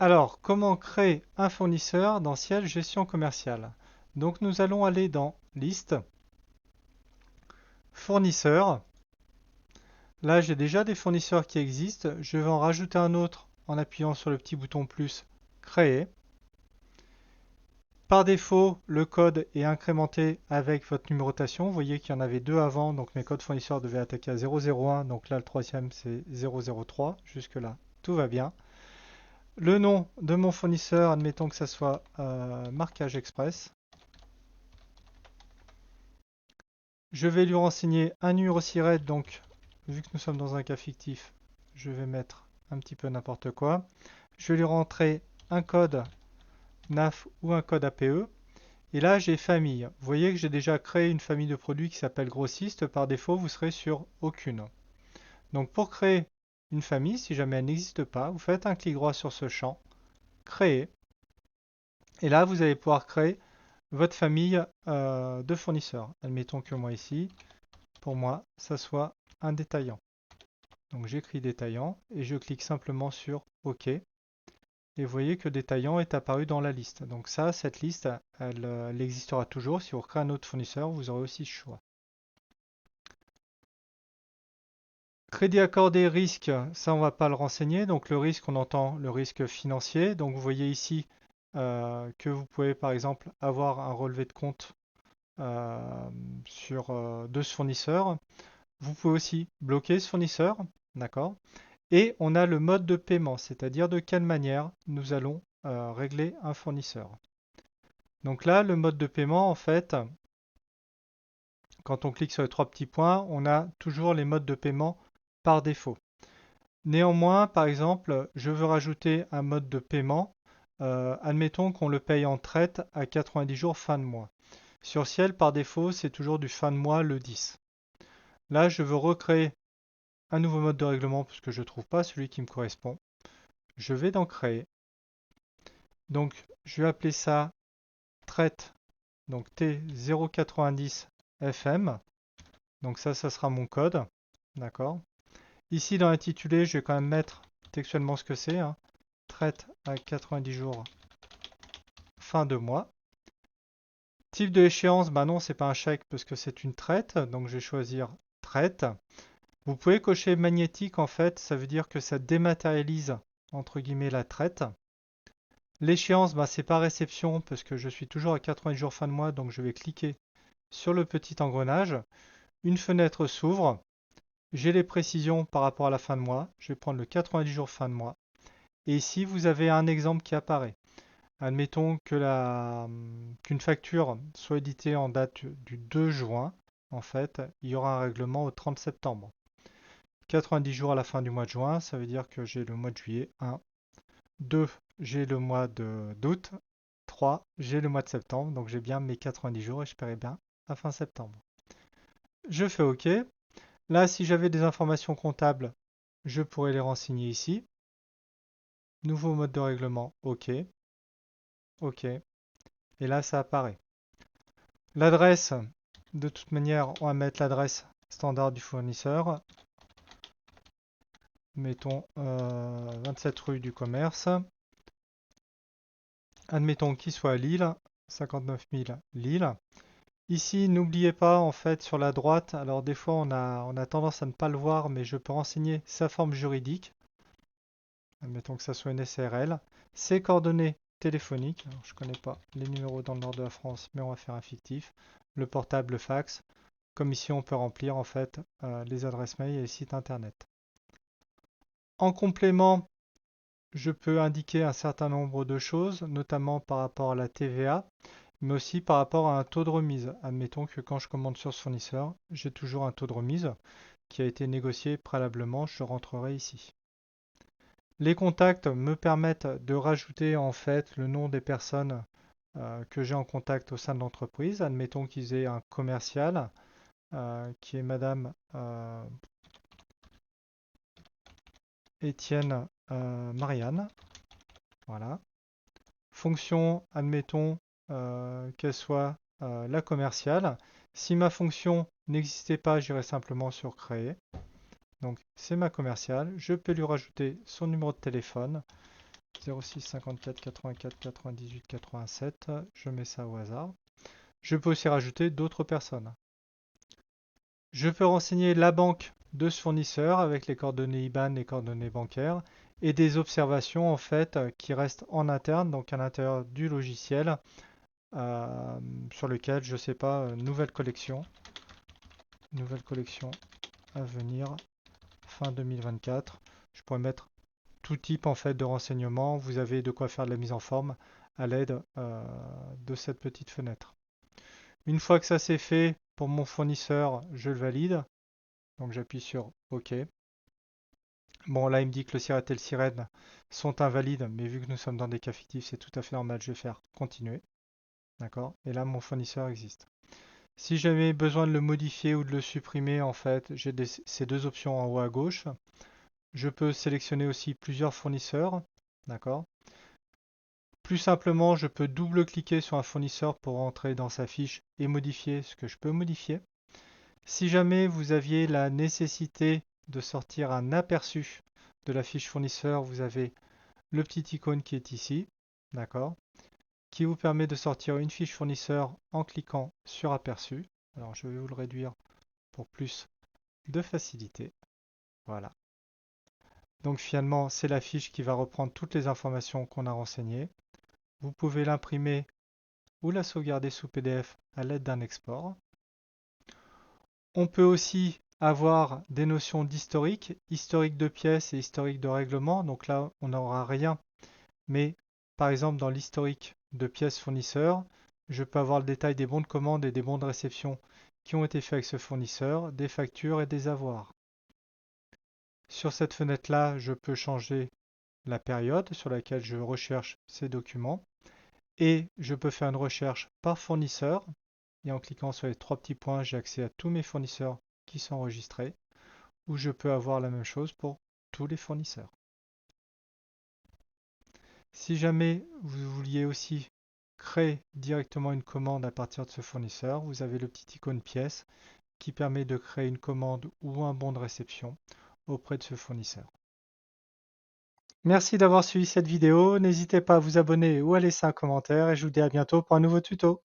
Alors, comment créer un fournisseur dans Ciel Gestion commerciale? Donc, nous allons aller dans Liste, Fournisseurs. Là, j'ai déjà des fournisseurs qui existent. Je vais en rajouter un autre en appuyant sur le petit bouton plus, Créer. Par défaut, le code est incrémenté avec votre numérotation. Vous voyez qu'il y en avait deux avant, donc mes codes fournisseurs devaient attaquer à 001. Donc là, le troisième, c'est 003. Jusque-là, tout va bien. Le nom de mon fournisseur, admettons que ça soit Marquage Express. Je vais lui renseigner un numéro SIRET, donc vu que nous sommes dans un cas fictif, je vais mettre un petit peu n'importe quoi. Je vais lui rentrer un code NAF ou un code APE. Et là, j'ai famille. Vous voyez que j'ai déjà créé une famille de produits qui s'appelle grossiste. Par défaut, vous serez sur aucune. Donc pour créer une famille, si jamais elle n'existe pas, vous faites un clic droit sur ce champ, créer. Et là, vous allez pouvoir créer votre famille de fournisseurs. Admettons que moi ici, pour moi, ça soit un détaillant. Donc j'écris détaillant et je clique simplement sur OK. Et vous voyez que détaillant est apparu dans la liste. Donc ça, cette liste, elle existera toujours. Si vous recréez un autre fournisseur, vous aurez aussi ce choix. Crédit accordé risque, ça on va pas le renseigner. Donc le risque, on entend le risque financier. Donc vous voyez ici que vous pouvez par exemple avoir un relevé de compte euh, de ce fournisseur. Vous pouvez aussi bloquer ce fournisseur, d'accord? Et on a le mode de paiement, c'est-à-dire de quelle manière nous allons régler un fournisseur. Donc là, le mode de paiement, en fait, quand on clique sur les trois petits points, on a toujours les modes de paiement par défaut. Néanmoins, par exemple, je veux rajouter un mode de paiement. Admettons qu'on le paye en traite à 90 jours fin de mois. Sur Ciel, par défaut, c'est toujours du fin de mois le 10. Là, je veux recréer un nouveau mode de règlement parce que je ne trouve pas celui qui me correspond. Je vais dans Créer. Donc, je vais appeler ça traite, donc T090 FM. Donc ça sera mon code. D'accord. Ici, dans l'intitulé, je vais quand même mettre textuellement ce que c'est, hein. Traite à 90 jours fin de mois. Type de échéance, bah non, c'est pas un chèque parce que c'est une traite. Donc je vais choisir traite. Vous pouvez cocher magnétique en fait, ça veut dire que ça dématérialise entre guillemets la traite. L'échéance, bah, c'est pas réception parce que je suis toujours à 90 jours fin de mois, donc je vais cliquer sur le petit engrenage. Une fenêtre s'ouvre. J'ai les précisions par rapport à la fin de mois. Je vais prendre le 90 jours fin de mois. Et ici, vous avez un exemple qui apparaît. Admettons qu'une facture soit éditée en date du 2 juin. En fait, il y aura un règlement au 30 septembre. 90 jours à la fin du mois de juin, ça veut dire que j'ai le mois de juillet 1. 2, j'ai le mois d'août. 3, j'ai le mois de septembre. Donc j'ai bien mes 90 jours et je paierai bien à fin septembre. Je fais OK. Là, si j'avais des informations comptables, je pourrais les renseigner ici. Nouveau mode de règlement, OK, OK. Et là, ça apparaît. L'adresse, de toute manière, on va mettre l'adresse standard du fournisseur. Mettons 27 rue du Commerce. Admettons qu'il soit à Lille, 59 000 Lille. Ici, n'oubliez pas, en fait, sur la droite, alors des fois on a tendance à ne pas le voir, mais je peux renseigner sa forme juridique. Admettons que ça soit une SARL. Ses coordonnées téléphoniques. Alors, je ne connais pas les numéros dans le nord de la France, mais on va faire un fictif. Le portable, le fax. Comme ici, on peut remplir en fait les adresses mail et les sites internet. En complément, je peux indiquer un certain nombre de choses, notamment par rapport à la TVA, mais aussi par rapport à un taux de remise. Admettons que quand je commande sur ce fournisseur, j'ai toujours un taux de remise qui a été négocié préalablement, je rentrerai ici. Les contacts me permettent de rajouter en fait le nom des personnes que j'ai en contact au sein de l'entreprise. Admettons qu'ils aient un commercial qui est Madame Étienne Marianne. Voilà. Fonction, admettons qu'elle soit la commerciale. Si ma fonction n'existait pas, j'irais simplement sur créer. Donc c'est ma commerciale. Je peux lui rajouter son numéro de téléphone. 06 54 84 98 87, je mets ça au hasard. Je peux aussi rajouter d'autres personnes. Je peux renseigner la banque de ce fournisseur avec les coordonnées IBAN, les coordonnées bancaires et des observations en fait qui restent en interne, donc à l'intérieur du logiciel sur lequel, je sais pas, nouvelle collection à venir fin 2024. Je pourrais mettre tout type en fait de renseignements. Vous avez de quoi faire de la mise en forme à l'aide de cette petite fenêtre. Une fois que ça c'est fait pour mon fournisseur, je le valide. Donc j'appuie sur OK. Bon, là il me dit que le SIRET et le SIREN sont invalides, mais vu que nous sommes dans des cas fictifs, c'est tout à fait normal. Je vais faire continuer. D'accord? Et là mon fournisseur existe. Si j'avais besoin de le modifier ou de le supprimer, en fait, j'ai ces deux options en haut à gauche. Je peux sélectionner aussi plusieurs fournisseurs. D'accord? Plus simplement, je peux double-cliquer sur un fournisseur pour entrer dans sa fiche et modifier ce que je peux modifier. Si jamais vous aviez la nécessité de sortir un aperçu de la fiche fournisseur, vous avez le petit icône qui est ici, d'accord, qui vous permet de sortir une fiche fournisseur en cliquant sur aperçu. Alors je vais vous le réduire pour plus de facilité. Voilà. Donc finalement, c'est la fiche qui va reprendre toutes les informations qu'on a renseignées. Vous pouvez l'imprimer ou la sauvegarder sous PDF à l'aide d'un export. On peut aussi avoir des notions d'historique, historique de pièces et historique de règlement. Donc là, on n'aura rien. Mais par exemple, dans l'historique de pièces fournisseurs, je peux avoir le détail des bons de commande et des bons de réception qui ont été faits avec ce fournisseur, des factures et des avoirs. Sur cette fenêtre-là, je peux changer la période sur laquelle je recherche ces documents et je peux faire une recherche par fournisseur. Et en cliquant sur les trois petits points, j'ai accès à tous mes fournisseurs qui sont enregistrés, ou je peux avoir la même chose pour tous les fournisseurs. Si jamais vous vouliez aussi créer directement une commande à partir de ce fournisseur, vous avez le petit icône pièce qui permet de créer une commande ou un bon de réception auprès de ce fournisseur. Merci d'avoir suivi cette vidéo, n'hésitez pas à vous abonner ou à laisser un commentaire et je vous dis à bientôt pour un nouveau tuto.